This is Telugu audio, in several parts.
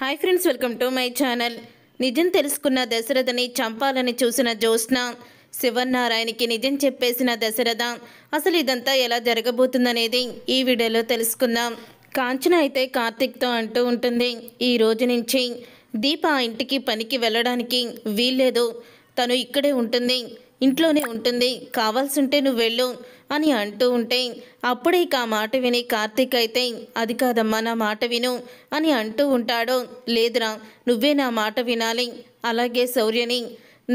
Hi friends, welcome to my channel. నిజం తెలుసుకున్న దశరథని చంపాలని చూసిన జ్యోత్స్న శివనారాయణకి నిజం చెప్పేసిన దశరథ అసలు ఇదంతా ఎలా జరగబోతుందనేది ఈ వీడియోలో తెలుసుకుందాం. కాంచన అయితే కార్తిక్తో అంటూ ఉంటుంది, ఈ రోజు నుంచి దీప ఆ ఇంటికి పనికి వెళ్ళడానికి వీల్లేదు, తను ఇక్కడే ఉంటుంది, ఇంట్లోనే ఉంటుంది, కావాల్సింటే నువ్వు వెళ్ళు అని అంటూ ఉంటే అప్పుడే ఇక ఆ మాట విని కార్తీక్ అయితే అది కాదమ్మా నా మాట విను అని అంటూ ఉంటాడు. లేదురా, నువ్వే నా మాట వినాలి, అలాగే శౌర్యని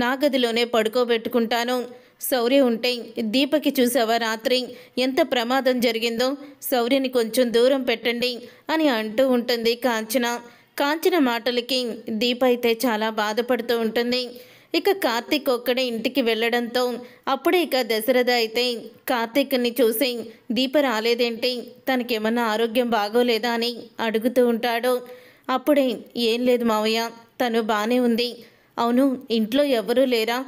నా గదిలోనే పడుకోబెట్టుకుంటాను. శౌర్య ఉంటే దీపకి చూసావా రాత్రి ఎంత ప్రమాదం జరిగిందో, శౌర్యని కొంచెం దూరం పెట్టండి అని అంటూ ఉంటుంది కాంచన. కాంచన మాటలకి దీప అయితే చాలా బాధపడుతూ ఉంటుంది. ఇక కార్తీక్ ఒక్కడే ఇంటికి వెళ్ళడంతో అప్పుడే ఇక దశరథ అయితే కార్తీక్ని చూసి దీప రాలేదేంటి, తనకేమన్నా ఆరోగ్యం బాగోలేదా అని అడుగుతూ ఉంటాడు. అప్పుడే ఏం లేదు మావయ్య, తను బాగానే ఉంది. అవును, ఇంట్లో ఎవరూ లేరా,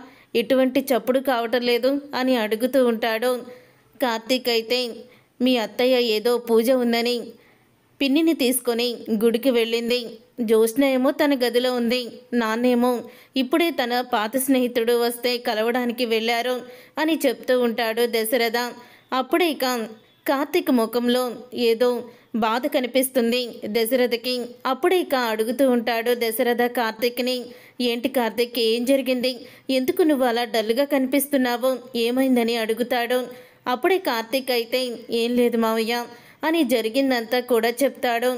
ఎటువంటి చప్పుడు కావటం లేదు అని అడుగుతూ ఉంటాడు. కార్తీక్ అయితే మీ అత్తయ్య ఏదో పూజ ఉందని పిన్నిని తీసుకొని గుడికి వెళ్ళింది, జ్యోత్స్న ఏమో తన గదిలో ఉంది, నాన్నేమో ఇప్పుడే తన పాత స్నేహితుడు వస్తే కలవడానికి వెళ్ళారు అని చెప్తూ ఉంటాడు దశరథ. అప్పుడే ఇక కార్తీక్ ముఖంలో ఏదో బాధ కనిపిస్తుంది దశరథకి. అప్పుడే ఇక అడుగుతూ ఉంటాడు దశరథ కార్తీక్ని, ఏంటి కార్తీక్, ఏం జరిగింది, ఎందుకు నువ్వు అలా డల్గా కనిపిస్తున్నావు, ఏమైందని అడుగుతాడు. అప్పుడే కార్తీక్ అయితే ఏం లేదు మావయ్య అని జరిగిందంతా కూడా చెప్తాడు.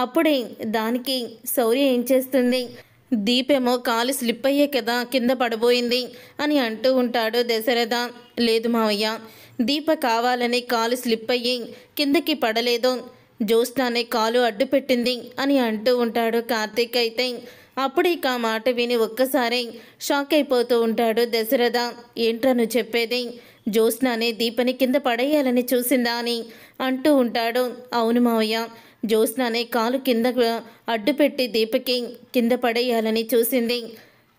అప్పుడే దానికి శౌర్య ఏం చేస్తుంది, దీపేమో కాలు స్లిప్ అయ్యే కదా కింద పడబోయింది అని అంటూ ఉంటాడు దశరథ. లేదు మావయ్య, దీప కావాలని కాలు స్లిప్ అయ్యి కిందకి పడలేదు, జ్యోత్స్నానే కాలు అడ్డు పెట్టింది అని అంటూ ఉంటాడు కార్తీక్ అయితే. అప్పుడు ఇక ఆ మాట విని ఒక్కసారి షాక్ అయిపోతూ ఉంటాడు దశరథ. ఏంట్రా నువ్వు చెప్పేది, జ్యోత్స్నానే దీపని కింద పడేయాలని చూసిందా అని అంటూ ఉంటాడు. అవును మావయ్య, జ్యోత్స్నానే కాలు కింద అడ్డు పెట్టి దీపకి కింద పడేయాలని చూసింది,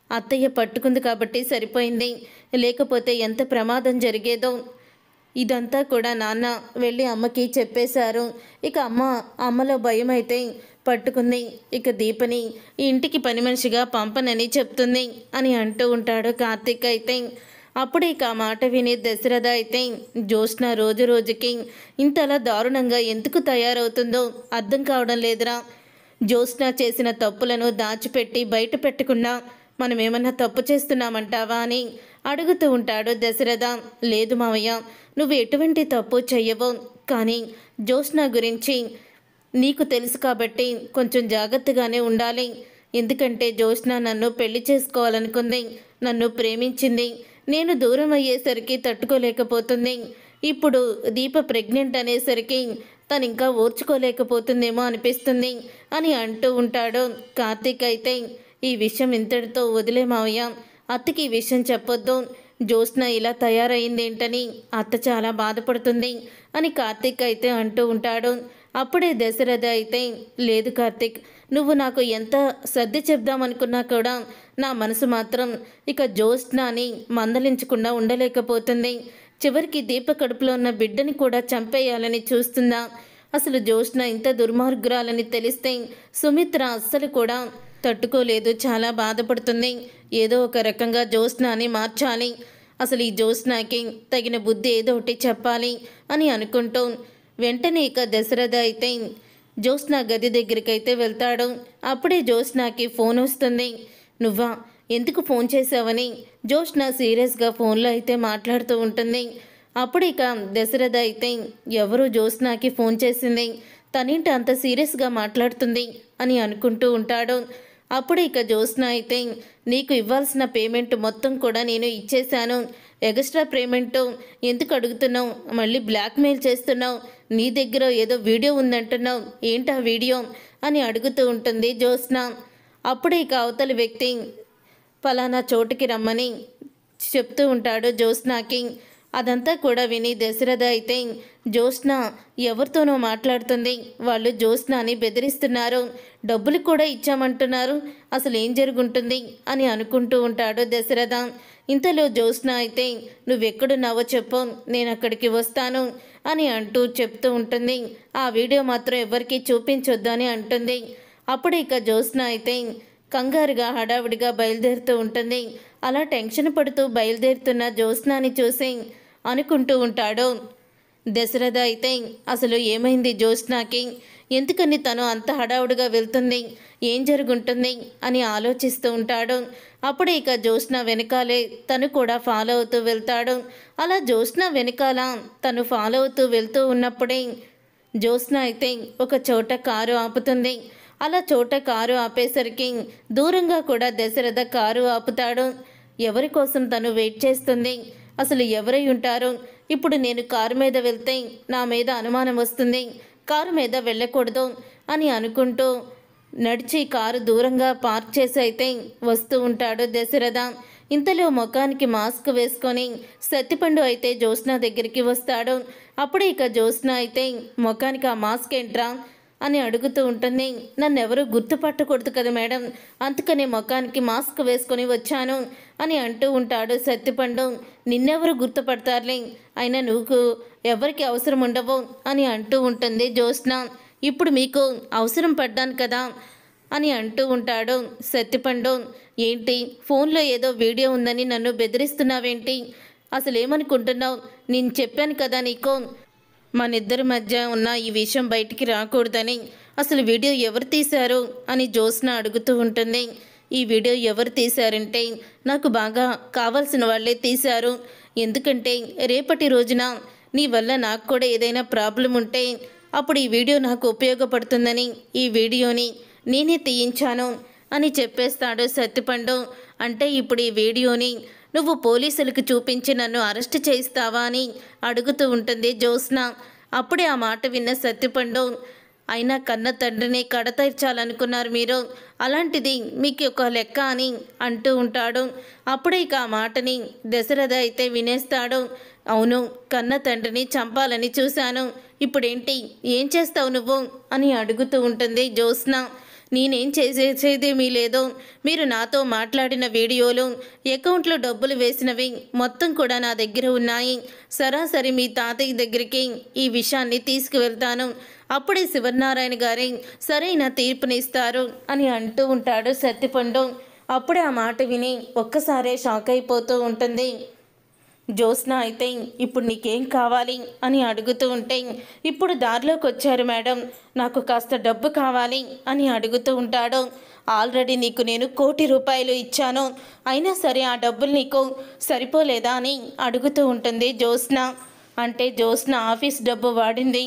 అత్తయ్య పట్టుకుంది కాబట్టి సరిపోయింది, లేకపోతే ఎంత ప్రమాదం జరిగేదో. ఇదంతా కూడా నాన్న వెళ్ళి అమ్మకి చెప్పేశారు. ఇక అమ్మలో భయం అయితే పట్టుకుంది, ఇక దీపని ఈ ఇంటికి పని మనిషిగా పంపనని చెప్తుంది అని అంటూ ఉంటాడు కార్తీక్ అయితే. అప్పుడే ఇక ఆ మాట విని దశరథ అయితే జ్యోత్స్న రోజు రోజుకి ఇంతలా దారుణంగా ఎందుకు తయారవుతుందో అర్థం కావడం లేదురా, జ్యోత్స్న చేసిన తప్పులను దాచిపెట్టి బయట పెట్టకుండా మనం ఏమన్నా తప్పు చేస్తున్నామంటావా అని అడుగుతూ ఉంటాడు దశరథ. లేదు మావయ్య, నువ్వు ఎటువంటి తప్పు చెయ్యవు, కానీ జ్యోత్స్న గురించి నీకు తెలుసు కాబట్టి కొంచెం జాగ్రత్తగానే ఉండాలి, ఎందుకంటే జ్యోత్స్న నన్ను పెళ్లి చేసుకోవాలనుకుంది, నన్ను ప్రేమించింది, నేను దూరం అయ్యేసరికి తట్టుకోలేకపోతుంది, ఇప్పుడు దీప ప్రెగ్నెంట్ అనేసరికి తను ఇంకా ఓర్చుకోలేకపోతుందేమో అనిపిస్తుంది అని అంటూ ఉంటాడు కార్తీక్ అయితే. ఈ విషయం ఇంతటితో వదిలే మావయ్య, అత్తకి ఈ విషయం చెప్పొద్దు, జ్యోత్స్న ఇలా తయారైంది ఏంటని అత్త చాలా బాధపడుతుంది అని కార్తీక్ అయితే అంటూ ఉంటాడు. అప్పుడే దశరథ అయితే లేదు కార్తీక్, నువ్వు నాకు ఎంత సర్ది చెప్దామనుకున్నా కూడా నా మనసు మాత్రం ఇక జ్యోత్స్నాని మందలించకుండా ఉండలేకపోతుంది, చివరికి దీప కడుపులో ఉన్న బిడ్డని కూడా చంపేయాలని చూస్తుందా, అసలు జ్యోత్స్న ఇంత దుర్మార్గురాలని తెలిస్తే సుమిత్ర అస్సలు కూడా తట్టుకోలేదు, చాలా బాధపడుతుంది, ఏదో ఒక రకంగా జ్యోత్స్నాని మార్చాలి, అసలు ఈ జ్యోత్స్నాకి తగిన బుద్ధి ఏదో ఒకటి చెప్పాలి అని అనుకుంటూ వెంటనే ఇక దశరథ అయితే జ్యోత్స్న గది దగ్గరికి అయితే వెళ్తాడు. అప్పుడే జ్యోత్స్నకి ఫోన్ వస్తుంది. నువ్వా, ఎందుకు ఫోన్ చేసావని జ్యోత్స్న సీరియస్గా ఫోన్లో అయితే మాట్లాడుతూ ఉంటుంది. అప్పుడు ఇక దశరథ అయితే ఎవరు జ్యోత్స్నకి ఫోన్ చేసింది, తనేంటి అంత సీరియస్గా మాట్లాడుతుంది అని అనుకుంటూ ఉంటాడు. అప్పుడు ఇక జ్యోత్స్న అయితే నీకు ఇవ్వాల్సిన పేమెంట్ మొత్తం కూడా నేను ఇచ్చేశాను, ఎక్స్ట్రా పేమెంట్ ఎందుకు అడుగుతున్నావు, మళ్ళీ బ్లాక్మెయిల్ చేస్తున్నావు, నీ దగ్గర ఏదో వీడియో ఉందంటున్నావు, ఏంటా వీడియో అని అడుగుతూ ఉంటుంది జ్యోత్స్న. అప్పుడే ఇక అవతలి వ్యక్తి ఫలానా చోటుకి రమ్మని చెప్తూ ఉంటాడు జ్యోత్స్నకి. అదంతా కూడా విని దశరథ అయితే జ్యోత్స్న ఎవరితోనో మాట్లాడుతుంది, వాళ్ళు జ్యోత్స్నని బెదిరిస్తున్నారు, డబ్బులు కూడా ఇచ్చామంటున్నారు, అసలు ఏం జరుగుంటుంది అని అనుకుంటూ ఉంటాడు దశరథ. ఇంతలో జ్యోత్స్న అయితే నువ్వెక్కడున్నావో చెప్పు, నేను అక్కడికి వస్తాను అని అంటూ చెప్తూ ఉంటుంది. ఆ వీడియో మాత్రం ఎవరికి చూపించొద్దు అని అంటుంది. అప్పుడు ఇక జ్యోత్స్న అయితే కంగారుగా హడావిడిగా బయలుదేరుతూ ఉంటుంది. అలా టెన్షన్ పడుతూ బయలుదేరుతున్న జ్యోత్స్నాని చూసి అనుకుంటూ ఉంటాడు దశరథ అయితే అసలు ఏమైంది జ్యోత్స్నాకి, ఎందుకని తను అంత హడావుడిగా వెళ్తుంది, ఏం జరుగుంటుంది అని ఆలోచిస్తూ ఉంటాడు. అప్పుడే ఇక జ్యోత్స్న వెనకాలే తను కూడా ఫాలో అవుతూ వెళ్తాడు. అలా జ్యోత్స్న వెనకాల తను ఫాలో అవుతూ వెళ్తూ ఉన్నప్పుడే జ్యోత్స్న అయితే ఒక చోట కారు ఆపుతుంది. అలా చోట కారు ఆపేసరికి దూరంగా కూడా దశరథ కారు ఆపుతాడు. ఎవరి కోసం తను వెయిట్ చేస్తుంది, అసలు ఎవరై ఉంటారు, ఇప్పుడు నేను కారు మీద వెళ్తే నా మీద అనుమానం వస్తుంది, కారు మీద వెళ్ళకూడదు అని అనుకుంటూ నడిచి కారు దూరంగా పార్క్ చేసి అయితే వస్తూ ఉంటాడు దశరథ. ఇంతలో ముఖానికి మాస్క్ వేసుకొని సత్తిపండు అయితే జ్యోత్స్న దగ్గరికి వస్తాడు. అప్పుడు ఇక జ్యోత్స్న అయితే ముఖానికి ఆ మాస్క్ ఏంట్రా అని అడుగుతూ ఉంటుంది. నన్నెవరూ గుర్తుపట్టకూడదు కదా మేడం, అందుకనే ముఖానికి మాస్క్ వేసుకొని వచ్చాను అని అంటూ ఉంటాడు సత్తిపండు. నిన్నెవరు గుర్తుపడతారులే, అయినా నువ్వు ఎవరికి అవసరం ఉండవు అని అంటూ ఉంటుంది జ్యోత్స్న. ఇప్పుడు మీకు అవసరం పడ్డాను కదా అని అంటూ ఉంటాడు సత్తిపండు. ఏంటి ఫోన్లో ఏదో వీడియో ఉందని నన్ను బెదిరిస్తున్నావేంటి, అసలు ఏమనుకుంటున్నావు, నేను చెప్పాను కదా నీకు మనిద్దరి మధ్య ఉన్న ఈ విషయం బయటికి రాకూడదని, అసలు వీడియో ఎవరు తీశారు అని జ్యోత్స్న అడుగుతూ ఉంటుంది. ఈ వీడియో ఎవరు తీశారంటే నాకు బాగా కావాల్సిన వాళ్ళే తీశారు, ఎందుకంటే రేపటి రోజున నీ వల్ల నాకు కూడా ఏదైనా ప్రాబ్లం ఉంటే అప్పుడు ఈ వీడియో నాకు ఉపయోగపడుతుందని ఈ వీడియోని నేనే తీయించాను అని చెప్పేస్తాడు సత్తిపండు. అంటే ఇప్పుడు ఈ వీడియోని నువ్వు పోలీసులకు చూపించి నన్ను అరెస్ట్ చేయిస్తావా అని అడుగుతూ ఉంటుంది జ్యోత్స్న. అప్పుడే ఆ మాట విన్న సత్తిపండు, అయినా కన్న తండ్రిని కడతీర్చాలనుకున్నారు మీరు, అలాంటిది మీకు ఒక లెక్క అని అంటూ ఉంటాడు. అప్పుడే ఇక ఆ మాటని దశరథ అయితే వినేస్తాడు. అవును, కన్న తండ్రిని చంపాలని చూశాను, ఇప్పుడేంటి, ఏం చేస్తావు నువ్వు అని అడుగుతూ ఉంటుంది జ్యోత్స్న. నేనేం చేసేదేమీ లేదు, మీరు నాతో మాట్లాడిన వీడియోలు, అకౌంట్లో డబ్బులు వేసినవి మొత్తం కూడా నా దగ్గర ఉన్నాయి, సరాసరి మీ తాతయ్య దగ్గరికి ఈ విషయాన్ని తీసుకువెళ్తాను, అప్పుడే శివనారాయణ గారి సరైన తీర్పునిస్తారు అని అంటూ ఉంటాడు సత్తిపండు. అప్పుడే ఆ మాట విని ఒక్కసారే షాక్ అయిపోతూ ఉంటుంది జ్యోత్స్న. అయితే ఇప్పుడు నీకేం కావాలి అని అడుగుతూ ఉంటే, ఇప్పుడు దారిలోకి వచ్చారు మేడం, నాకు కాస్త డబ్బు కావాలి అని అడుగుతూ ఉంటాడు. ఆల్రెడీ నీకు నేను 1 కోటి రూపాయలు ఇచ్చాను, అయినా సరే ఆ డబ్బులు నీకు సరిపోలేదా అని అడుగుతూ ఉంటుంది జ్యోత్స్న. అంటే జ్యోత్స్న ఆఫీస్ డబ్బు వాడింది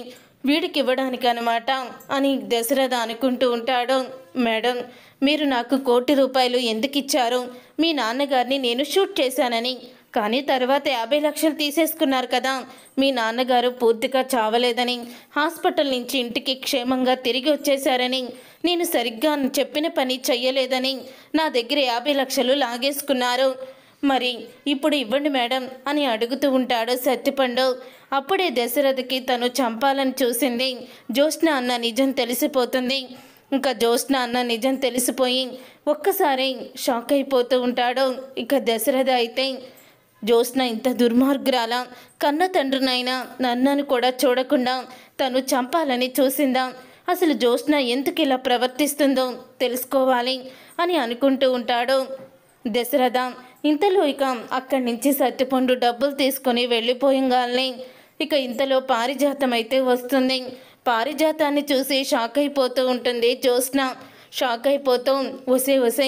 వీడికి ఇవ్వడానికి అనమాట అని దశరథ అనుకుంటూ ఉంటాడు. మేడం, మీరు నాకు 1 కోటి రూపాయలు ఎందుకు ఇచ్చారు, మీ నాన్నగారిని నేను షూట్ చేశానని, కానీ తర్వాత 50 లక్షలు తీసేసుకున్నారు కదా, మీ నాన్నగారు పూర్తిగా చావలేదని, హాస్పిటల్ నుంచి ఇంటికి క్షేమంగా తిరిగి వచ్చేశారని, నేను సరిగ్గా చెప్పిన పని చెయ్యలేదని నా దగ్గర 50 లక్షలు లాగేసుకున్నారు, మరి ఇప్పుడు ఇవ్వండి మేడం అని అడుగుతూ ఉంటాడు సత్తిపండు. అప్పుడే దశరథకి తను చంపాలని చూసింది జ్యోత్స్న అన్న నిజం తెలిసిపోతుంది. ఇంకా జ్యోత్స్న అన్న నిజం తెలిసిపోయి ఒక్కసారి షాక్ అయిపోతూ ఉంటాడు. ఇక దశరథ అయితే, జ్యోత్స్న ఇంత దుర్మార్గురాల, కన్న తండ్రినైనా నన్నను కూడా చూడకుండా తను చంపాలని చూసిందా, అసలు జ్యోత్స్న ఎందుకు ఇలా ప్రవర్తిస్తుందో తెలుసుకోవాలి అని అనుకుంటూ ఉంటాడు దశరథ. ఇంతలో ఇక అక్కడి నుంచి సత్తిపండు డబ్బులు తీసుకొని వెళ్ళిపోయంగానే ఇక ఇంతలో పారిజాతం అయితే వస్తుంది. పారిజాతాన్ని చూసి షాక్ అయిపోతూ ఉంటుంది జ్యోత్స్న. షాక్ అయిపోతూ, ఒసే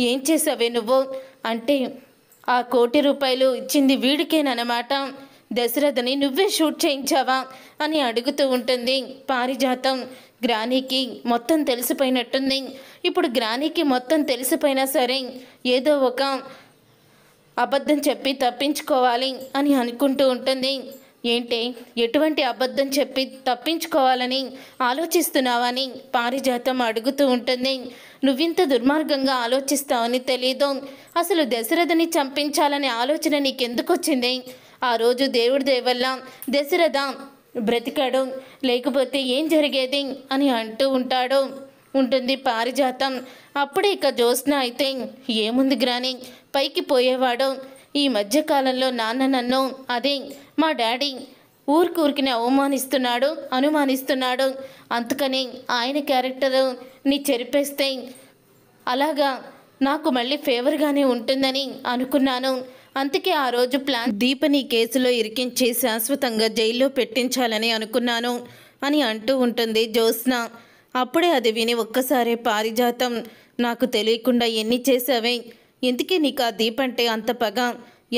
ఏం చేసావే నువ్వు, అంటే ఆ 1 కోటి రూపాయలు ఇచ్చింది వీడికేనమాట, దశరథని నువ్వే షూట్ చేయించావా అని అడుగుతూ ఉంటుంది పారిజాతం. గ్రానీకి మొత్తం తెలిసిపోయినట్టుంది, ఇప్పుడు గ్రానీకి మొత్తం తెలిసిపోయినా సరే ఏదో ఒక అబద్ధం చెప్పి తప్పించుకోవాలి అని అనుకుంటూ ఉంటుంది. ఏంటి, ఎటువంటి అబద్ధం చెప్పి తప్పించుకోవాలని ఆలోచిస్తున్నావని పారిజాతం అడుగుతూ ఉంటుంది. నువ్వింత దుర్మార్గంగా ఆలోచిస్తావని తెలీదు, అసలు దశరథని చంపించాలనే ఆలోచన నీకెందుకు వచ్చింది, ఆ రోజు దేవుడి దయ వల్ల దశరథ బ్రతికాడు, లేకపోతే ఏం జరిగేది అని అంటూ ఉంటుంది పారిజాతం. అప్పుడే ఇక జ్యోత్స్న అయితే, ఏముంది గ్రాని, పైకి పోయేవాడు, ఈ మధ్యకాలంలో నాన్న నన్ను, అదే మా డాడీ ఊరికూరికినే అవమానిస్తున్నాడు, అనుమానిస్తున్నాడు. అందుకని ఆయన క్యారెక్టర్ని చెరిపేస్తే అలాగా నాకు మళ్ళీ ఫేవర్గానే ఉంటుందని అనుకున్నాను. అందుకే ఆ రోజు దీపని కేసులో ఇరికించి శాశ్వతంగా జైల్లో పెట్టించాలని అనుకున్నాను అని అంటూ ఉంటుంది జ్యోత్స్న. అప్పుడే అది విని ఒక్కసారే పారిజాతం, నాకు తెలియకుండా ఎన్ని చేశావే, ఎందుకే నీకు ఆ దీప అంటే అంత పగ,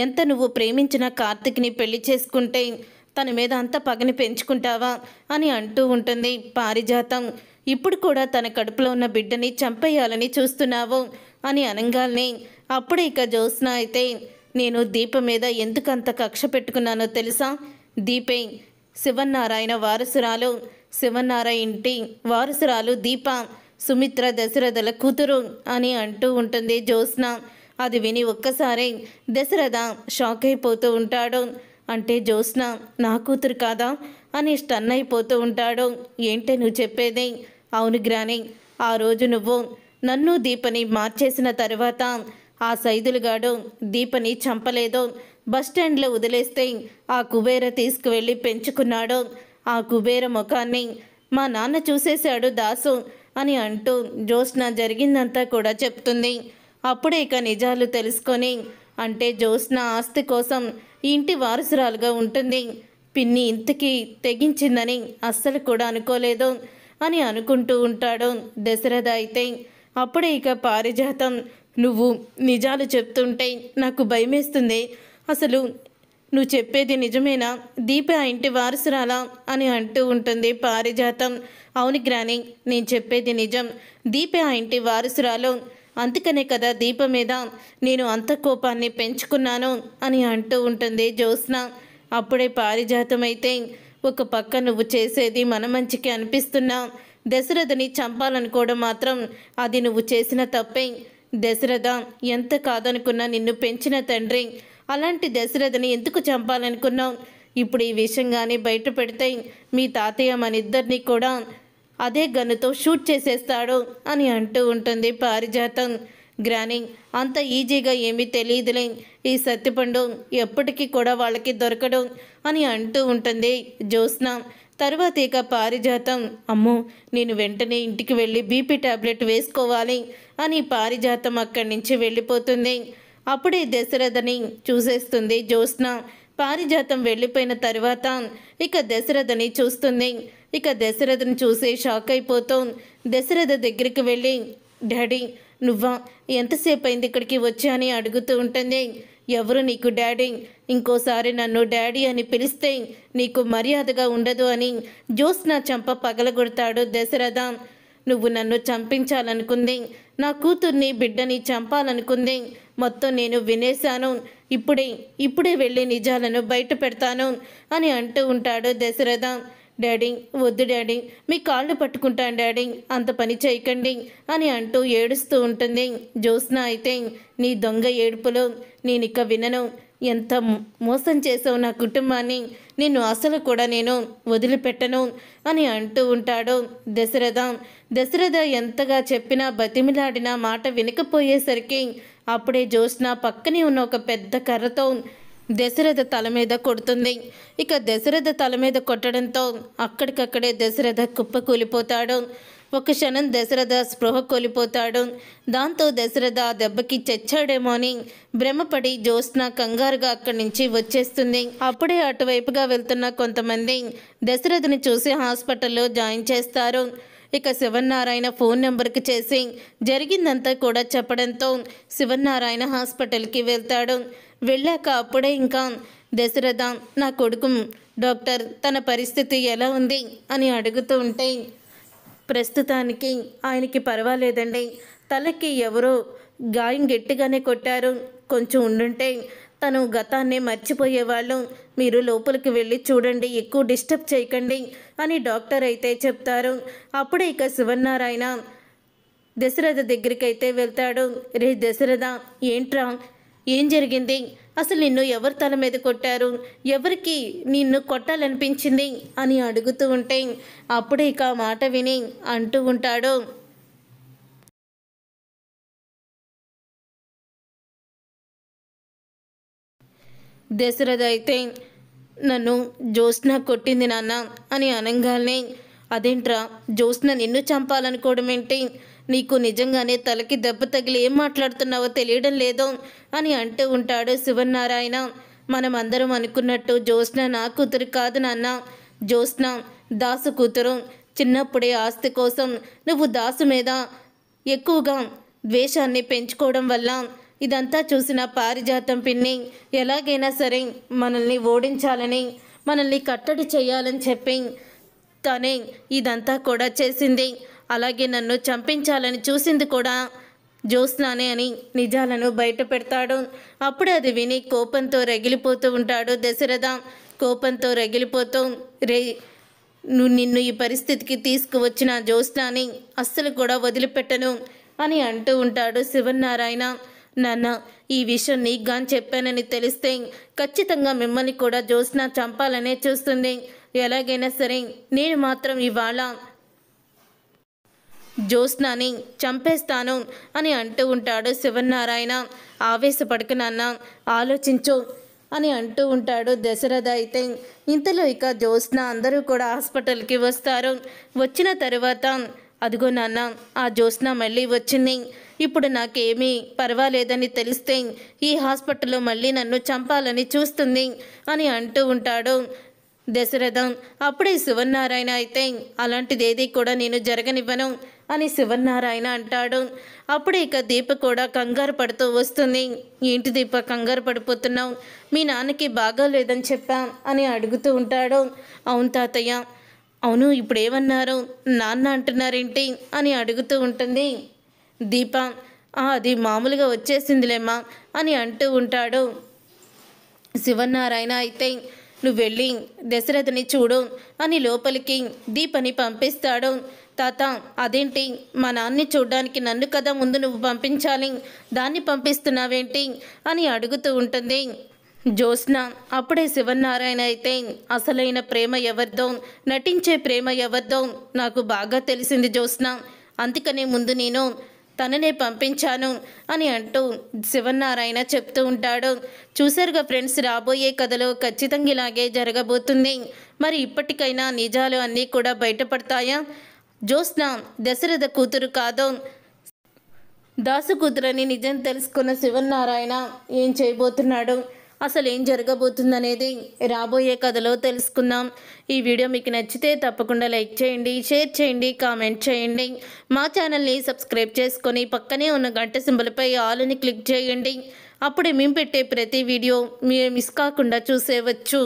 ఎంత నువ్వు ప్రేమించిన కార్తిక్ని పెళ్లి చేసుకుంటే తన మీద అంత పగని పెంచుకుంటావా అని అంటూ ఉంటుంది పారిజాతం. ఇప్పుడు కూడా తన కడుపులో ఉన్న బిడ్డని చంపేయాలని చూస్తున్నావు అని అనంగాల్ని అప్పుడే ఇక జ్యోత్స్న అయితే, నేను దీప మీద ఎందుకంత కక్ష పెట్టుకున్నానో తెలుసా, దీపే శివన్నారాయణ వారసురాలు, శివన్నారాయణ ఇంటి వారసురాలు దీప, సుమిత్ర దశరథల కూతురు అని అంటూ ఉంటుంది జ్యోత్స్న. అది విని ఒక్కసారి దశరథ షాక్ అయిపోతూ ఉంటాడు. అంటే జ్యోత్స్న నా కూతురు కాదా అని స్టన్ అయిపోతూ ఉంటాడు. ఏంటే నువ్వు చెప్పేది? అవును గ్రాని, ఆ రోజు నువ్వు నన్ను దీపని మార్చేసిన తర్వాత ఆ సైదులుగాడు దీపని చంపలేదు, బస్టాండ్లో వదిలేస్తే ఆ కుబేర తీసుకువెళ్ళి పెంచుకున్నాడు. ఆ కుబేర ముఖాన్ని మా నాన్న చూసేశాడు దాసు అని అంటూ జ్యోత్స్న జరిగిందంతా కూడా చెప్తుంది. అప్పుడే ఇక నిజాలు తెలుసుకొని, అంటే జ్యోత్స్న ఆస్తి కోసం ఇంటి వారసురాలుగా ఉంటుంది, పిన్ని ఇంతకీ తెగించిందని అస్సలు కూడా అనుకోలేదు అని అనుకుంటూ ఉంటాడు దశరథ. అయితే అప్పుడే ఇక పారిజాతం, నువ్వు నిజాలు చెప్తుంటే నాకు భయమేస్తుంది, అసలు నువ్వు చెప్పేది నిజమేనా, దీప ఆ ఇంటి వారసురాలా అని అంటూ ఉంటుంది పారిజాతం. అవును గ్రాని, నేను చెప్పేది నిజం, దీప ఆ ఇంటి వారసురాలు, అందుకనే కదా దీప మీద నేను అంత కోపాన్ని పెంచుకున్నాను అని అంటూ ఉంటుంది జ్యోత్స్న. అప్పుడే పారిజాతం అయితే, ఒక పక్క నువ్వు చేసేది మన మంచికి అనిపిస్తున్నా, దశరథని చంపాలనుకోవడం మాత్రం అది నువ్వు చేసిన తప్పే. దశరథ ఎంత కాదనుకున్నా నిన్ను పెంచిన తండ్రి, అలాంటి దశరథని ఎందుకు చంపాలనుకున్నావు? ఇప్పుడు ఈ విషయం కానీ బయట పెడితే మీ తాతయ్య మన ఇద్దరిని కూడా అదే గన్నుతో షూట్ చేసేస్తాడు అని అంటూ ఉంటుంది పారిజాతం. గ్రాని, అంత ఈజీగా ఏమీ తెలియదులే, ఈ సత్యపండు ఎప్పటికీ కూడా వాళ్ళకి దొరకడు అని అంటూ ఉంటుంది జ్యోత్స్న. తర్వాత ఇక పారిజాతం, అమ్మో నేను వెంటనే ఇంటికి వెళ్ళి బీపీ టాబ్లెట్ వేసుకోవాలి అని పారిజాతం అక్కడి నుంచి వెళ్ళిపోతుంది. అప్పుడే దశరథని చూసేస్తుంది జ్యోత్స్న. పారిజాతం వెళ్ళిపోయిన తర్వాత ఇక దశరథని చూస్తుంది. ఇక దశరథని చూసి షాక్ అయిపోతూ దశరథ దగ్గరికి వెళ్ళి, డాడీ నువ్వా, ఎంతసేపు అయింది ఇక్కడికి వచ్చా అని అడుగుతూ ఉంటుంది. ఎవరు నీకు డాడీ, ఇంకోసారి నన్ను డాడీ అని పిలిస్తే నీకు మర్యాదగా ఉండదు అని జ్యోత్స్న చంప పగలగొడతాడు దశరథ. నువ్వు నన్ను చంపించాలనుకుంది, నా కూతుర్ని బిడ్డని చంపాలనుకుంది, మొత్తం నేను వినేశాను, ఇప్పుడే వెళ్ళి నిజాలను బయట పెడతాను అని అంటూ ఉంటాడు దశరథ. డాడీ వద్దు డాడీ, మీ కాళ్ళు పట్టుకుంటాను డాడీ, అంత పని చేయకండి అని అంటూ ఏడుస్తూ ఉంటుంది జ్యోత్స్న. అయితే నీ దొంగ ఏడుపులు నేనిక వినను, ఎంత మోసం చేసావు నా కుటుంబాన్ని, నిన్ను అసలు కూడా నేను వదిలిపెట్టను అని అంటూ ఉంటాడు దశరథ. దశరథ ఎంతగా చెప్పినా బతిమిలాడినా మాట వినకపోయేసరికి అప్పుడే జ్యోత్స్న పక్కనే ఉన్న ఒక పెద్ద కర్రతో దశరథ తల మీద కొడుతుంది. ఇక దశరథ తల మీద కొట్టడంతో అక్కడికక్కడే దశరథ కుప్పకూలిపోతాడు. ఒక క్షణం దశరథ స్పృహ కోల్పోతాడు. దాంతో దశరథ ఆ దెబ్బకి చచ్చాడేమో అని భ్రమపడి జ్యోత్స్న కంగారుగా అక్కడి నుంచి వచ్చేస్తుంది. అప్పుడే అటువైపుగా వెళ్తున్న కొంతమంది దశరథని చూసి హాస్పిటల్లో జాయిన్ చేస్తారు. ఇక శివన్నారాయణ ఫోన్ నెంబర్కి చేసి జరిగిందంతా కూడా చెప్పడంతో శివన్నారాయణ హాస్పిటల్కి వెళ్తాడు. వెళ్ళాక అప్పుడే ఇంకా దశరథ, నా కొడుకు డాక్టర్ తన పరిస్థితి ఎలా ఉంది అని అడుగుతూ ఉంటే, ప్రస్తుతానికి ఆయనకి పర్వాలేదండి, తలకి ఎవరో గాయం గట్టిగానే కొట్టారు, కొంచెం ఉండుంటే తను గతాన్ని మర్చిపోయేవాళ్ళు, మీరు లోపలికి వెళ్ళి చూడండి, ఎక్కువ డిస్టర్బ్ చేయకండి అని డాక్టర్ అయితే చెప్తారు. అప్పుడే ఇక శివన్నారాయణ దశరథ దగ్గరికి అయితే వెళ్తాడు. రే దశరథ, ఏంట్రా, ఏం జరిగింది, అసలు నిన్ను ఎవరి తల మీద కొట్టారు, ఎవరికి నిన్ను కొట్టాలనిపించింది అని అడుగుతూ ఉంటే అప్పుడే ఇక మాట విని అంటూ ఉంటాడు, దశరథ అయితే నన్ను జ్యోత్స్న కొట్టింది నాన్న అని అనగానే, అదేంట్రా జ్యోత్స్న నిన్ను చంపాలనుకోవడం ఏంటి? నీకు నిజంగానే తలకి దెబ్బ తగిలి ఏం మాట్లాడుతున్నావో తెలియడం లేదో అని అంటూ ఉంటాడు శివనారాయణ. మనమందరం అనుకున్నట్టు జ్యోత్స్న నా కూతురు కాదు నాన్న. జ్యోత్స్న దాసు కూతురు. చిన్నప్పుడే ఆస్తి కోసం నువ్వు దాసు మీద ఎక్కువగా ద్వేషాన్ని పెంచుకోవడం వల్ల ఇదంతా చూసిన పారిజాతం పిన్ని ఎలాగైనా సరే మనల్ని ఓడించాలని, మనల్ని కట్టడి చేయాలని చెప్పి తనే ఇదంతా కూడా చేసింది. అలాగే నన్ను చంపించాలని చూసింది కూడా జ్యోత్స్నానే అని నిజాలను బయట పెడతాడు. అప్పుడు అది విని కోపంతో రగిలిపోతూ ఉంటాడు దశరథ. కోపంతో రగిలిపోతూ, నిన్ను ఈ పరిస్థితికి తీసుకువచ్చిన జ్యోత్స్నాని అస్సలు కూడా వదిలిపెట్టను అని అంటూ ఉంటాడు శివనారాయణ. నాన్న, ఈ విషయం నీకు గాని చెప్పానని తెలిస్తే ఖచ్చితంగా మిమ్మల్ని కూడా జ్యోత్స్న చంపాలనే చూస్తుంది. ఎలాగైనా సరే నేను మాత్రం ఇవాళ జ్యోత్స్నాని చంపేస్తాను అని అంటూ ఉంటాడు శివనారాయణ. ఆవేశపడకు నాన్న, ఆలోచించు అని అంటూ ఉంటాడు దశరథ. అయితే ఇంతలో ఇక జ్యోత్స్న అందరూ కూడా హాస్పిటల్కి వస్తారు. వచ్చిన తర్వాత, అదిగో నాన్న, ఆ జ్యోత్స్న మళ్ళీ వచ్చింది. ఇప్పుడు నాకేమీ పర్వాలేదని తెలిస్తే ఈ హాస్పిటల్లో మళ్ళీ నన్ను చంపాలని చూస్తుంది అని అంటూ ఉంటాడు దశరథ. అప్పుడే శివనారాయణ అయితే, అలాంటిదేది కూడా నేను జరగనివ్వను అని శివనారాయణ అంటాడు. అప్పుడే ఇక దీప కూడా కంగారు పడుతూ వస్తుంది. ఏంటి దీప కంగారు పడిపోతున్నావు? మీ నాన్నకి బాగాలేదని చెప్పా అని అడుగుతూ ఉంటాడు. అవును తాతయ్య. అవును, ఇప్పుడు ఏమన్నారు? నాన్న అంటున్నారేంటి అని అడుగుతూ ఉంటుంది దీప. అది మామూలుగా వచ్చేసిందిలేమ్మా అని అంటూ ఉంటాడు శివనారాయణ. అయితే నువ్వు వెళ్ళి దశరథని చూడు అని లోపలికి దీపని పంపిస్తాడు. తాత, అదేంటి? మా నాన్ని చూడ్డానికి నన్ను కదా ముందు నువ్వు పంపించాలి, దాన్ని పంపిస్తున్నావేంటి అని అడుగుతూ ఉంటుంది జ్యోత్స్న. అప్పుడే శివనారాయణ అయితే, అసలైన ప్రేమ ఎవరిదో, నటించే ప్రేమ ఎవరిదో నాకు బాగా తెలిసింది జ్యోత్స్న, అందుకనే ముందు నేను తననే పంపించాను అని అంటూ శివనారాయణ చెప్తూ ఉంటాడు. చూసారుగా ఫ్రెండ్స్, రాబోయే కథలో ఖచ్చితంగా ఇలాగే జరగబోతుంది. మరి ఇప్పటికైనా నిజాలు అన్నీ కూడా బయటపడతాయా? జ్యోత్స్న దశరథ కూతురు కాదో దాసు కూతురని నిజం తెలుసుకున్న శివనారాయణ ఏం చేయబోతున్నాడు, అసలు ఏం జరగబోతుందనేది రాబోయే కథలో తెలుసుకుందాం. ఈ వీడియో మీకు నచ్చితే తప్పకుండా లైక్ చేయండి, షేర్ చేయండి, కామెంట్ చేయండి. మా ఛానల్ని సబ్స్క్రైబ్ చేసుకొని పక్కనే ఉన్న గంట సింబల్పై ఆల్ అని క్లిక్ చేయండి. అప్పుడే మేము పెట్టే ప్రతి వీడియో మీరు మిస్ కాకుండా చూసేవచ్చు.